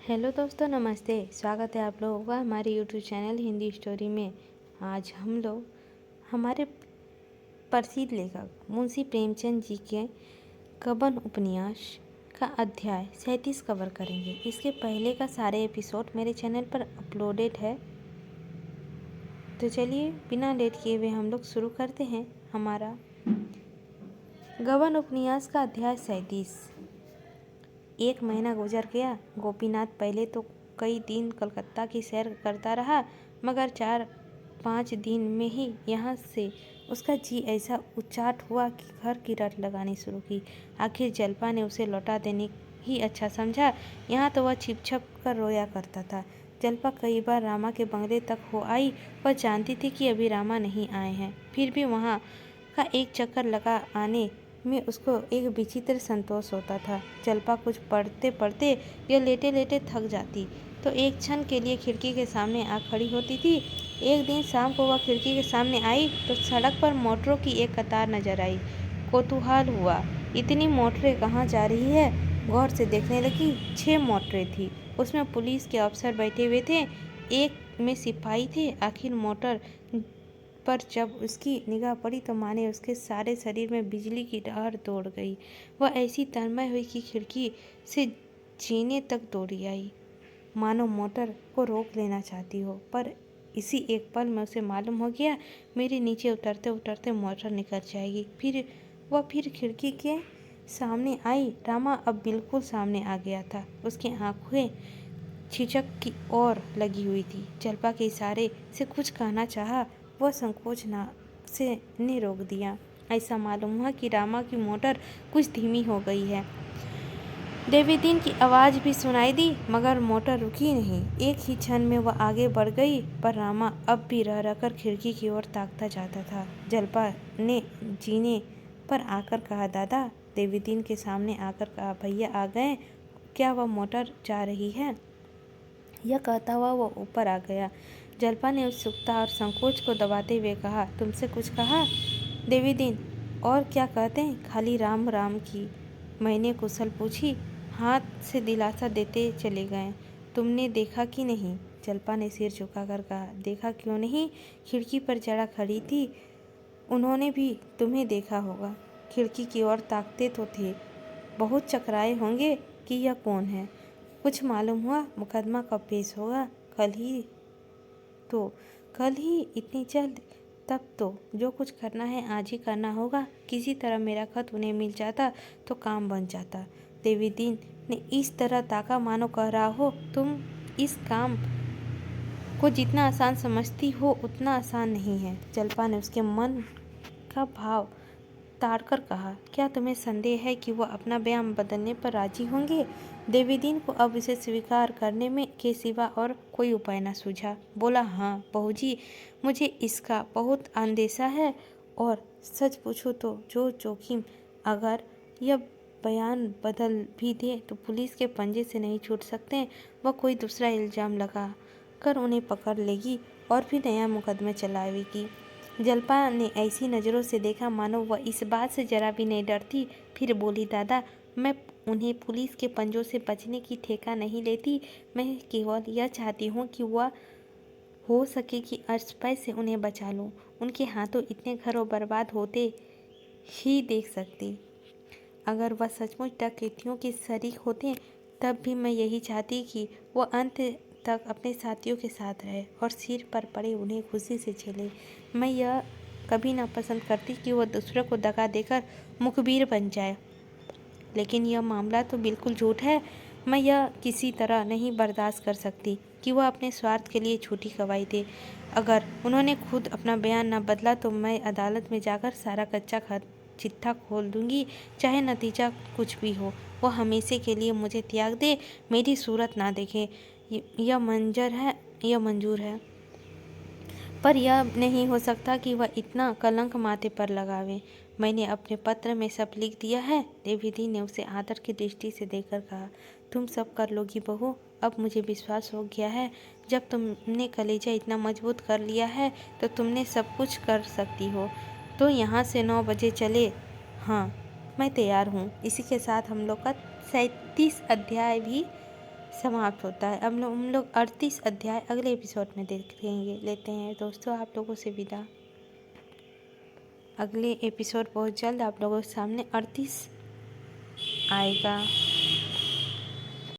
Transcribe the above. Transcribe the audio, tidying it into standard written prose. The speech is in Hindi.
हेलो दोस्तों, नमस्ते। स्वागत है आप लोगों का हमारे यूट्यूब चैनल हिंदी स्टोरी में। आज हम लोग हमारे प्रसिद्ध लेखक मुंशी प्रेमचंद जी के कवन उपन्यास का अध्याय 37 कवर करेंगे। इसके पहले का सारे एपिसोड मेरे चैनल पर अपलोडेड है। तो चलिए बिना लेट किए हुए हम लोग शुरू करते हैं हमारा गबन उपन्यास का अध्याय 37। एक महीना गुजर गया। गोपीनाथ पहले तो कई दिन कलकत्ता की सैर करता रहा, मगर 4-5 दिन में ही यहाँ से उसका जी ऐसा उचाट हुआ कि घर की रट लगानी शुरू की। आखिर जलपा ने उसे लौटा देने ही अच्छा समझा। यहाँ तो वह छिप छप कर रोया करता था। जलपा कई बार रामा के बंगले तक हो आई। वह जानती थी कि अभी रामा नहीं आए हैं, फिर भी वहाँ का एक चक्कर लगा आने में उसको एक विचित्र संतोष होता था। जलपा कुछ पढ़ते पढ़ते या लेटे लेटे थक जाती तो एक क्षण के लिए खिड़की के सामने आ खड़ी होती थी। एक दिन शाम को वह खिड़की के सामने आई तो सड़क पर मोटरों की एक कतार नजर आई। कौतूहल हुआ, इतनी मोटरें कहाँ जा रही है। गौर से देखने लगी, 6 मोटरें थी। उसमें पुलिस के अफसर बैठे हुए थे, एक में सिपाही थे। आखिर मोटर पर जब उसकी निगाह पड़ी तो माने उसके सारे शरीर में बिजली की लहर दौड़ गई। वह ऐसी तन्मय हुई कि खिड़की से जीने तक दौड़ी आई, मानो मोटर को रोक लेना चाहती हो। पर इसी एक पल में उसे मालूम हो गया, मेरे नीचे उतरते उतरते मोटर निकल जाएगी। फिर खिड़की के सामने आई। रामा अब बिल्कुल सामने आ गया था। उसकी आंखें छिचक की ओर लगी हुई थी। जलपा के इशारे से कुछ कहना चाहा, वह संकोच ने रोक दिया। ऐसा मालूम हुआ कि रामा की मोटर कुछ धीमी हो गई है। देवीदीन की आवाज़ भी सुनाई दी, मगर मोटर रुकी नहीं। एक ही क्षण में वह आगे बढ़ गई, पर रामा अब भी रह रहकर खिड़की की ओर ताकता जाता था। जलपा ने जीने पर आकर कहा, दादा। देवीदीन के सामने आकर कहा, भैया आ गए क्या, वह मोटर जा रही है। यह कहता हुआ वो ऊपर आ गया। जलपा ने उत्सुकता और संकोच को दबाते हुए कहा, तुमसे कुछ कहा देवीदीन? और क्या कहते हैं, खाली राम राम की। मैंने कुशल पूछी। हाथ से दिलासा देते चले गए। तुमने देखा कि नहीं? जलपा ने सिर झुकाकर कहा, देखा क्यों नहीं, खिड़की पर जड़ा खड़ी थी, उन्होंने भी तुम्हें देखा होगा। खिड़की की ओर ताकते तो थे। बहुत चकराए होंगे कि यह कौन है। कुछ मालूम हुआ? मुकदमा कब पेश होगा? कल ही इतनी जल्द? तब तो जो कुछ करना है आज ही करना होगा। किसी तरह मेरा खत उन्हें मिल जाता तो काम बन जाता। देवीदीन ने इस तरह ताका मानो कह रहा हो, तुम इस काम को जितना आसान समझती हो उतना आसान नहीं है। जलपा ने उसके मन का भाव ताड़कर कहा, क्या तुम्हें संदेह है कि वह अपना बयान बदलने पर राजी होंगे? देवीदीन को अब इसे स्वीकार करने में के सिवा और कोई उपाय न सूझा। बोला, हाँ बहूजी, मुझे इसका बहुत अंदेशा है, और सच पूछूं तो जो जोखिम, अगर यह बयान बदल भी दे तो पुलिस के पंजे से नहीं छूट सकते। वह कोई दूसरा इल्ज़ाम लगा कर उन्हें पकड़ लेगी और फिर नया मुकदमा चलावेगी। जलपा ने ऐसी नज़रों से देखा मानो वह इस बात से जरा भी नहीं डरती। फिर बोली, दादा, मैं उन्हें पुलिस के पंजों से बचने की ठेका नहीं लेती। मैं केवल यह चाहती हूँ कि वह हो सके कि अष्टपै से उन्हें बचा लूँ। उनके हाथों इतने घरों बर्बाद होते ही देख सकती। अगर वह सचमुच डकैतियों के शरीक होते तब भी मैं यही चाहती कि वह अंत तक अपने साथियों के साथ रहे और सिर पर पड़े उन्हें खुशी से झेले। मैं यह कभी ना पसंद करती कि वह दूसरों को दगा देकर मुखबिर बन जाए। लेकिन यह मामला तो बिल्कुल झूठ है। मैं यह किसी तरह नहीं बर्दाश्त कर सकती कि वह अपने स्वार्थ के लिए झूठी गवाही दे। अगर उन्होंने खुद अपना बयान न बदला तो मैं अदालत में जाकर सारा कच्चा चिट्ठा खोल दूंगी, चाहे नतीजा कुछ भी हो। वह हमेशा के लिए मुझे त्याग दे, मेरी सूरत ना देखे, यह मंजूर है। पर यह नहीं हो सकता कि वह इतना कलंक माथे पर लगावे। मैंने अपने पत्र में सब लिख दिया है। देवीदीन ने उसे आदर की दृष्टि से देखकर कहा, तुम सब कर लोगी बहू। अब मुझे विश्वास हो गया है, जब तुमने कलेजा इतना मजबूत कर लिया है तो तुमने सब कुछ कर सकती हो। तो यहाँ से 9 बजे चले? हाँ, मैं तैयार हूँ। इसी के साथ हम लोग का 37 अध्याय भी समाप्त होता है। अब हम लोग 38 अध्याय अगले एपिसोड में लेते हैं दोस्तों आप लोगों से विदा। अगले एपिसोड बहुत जल्द आप लोगों के सामने 38 आएगा।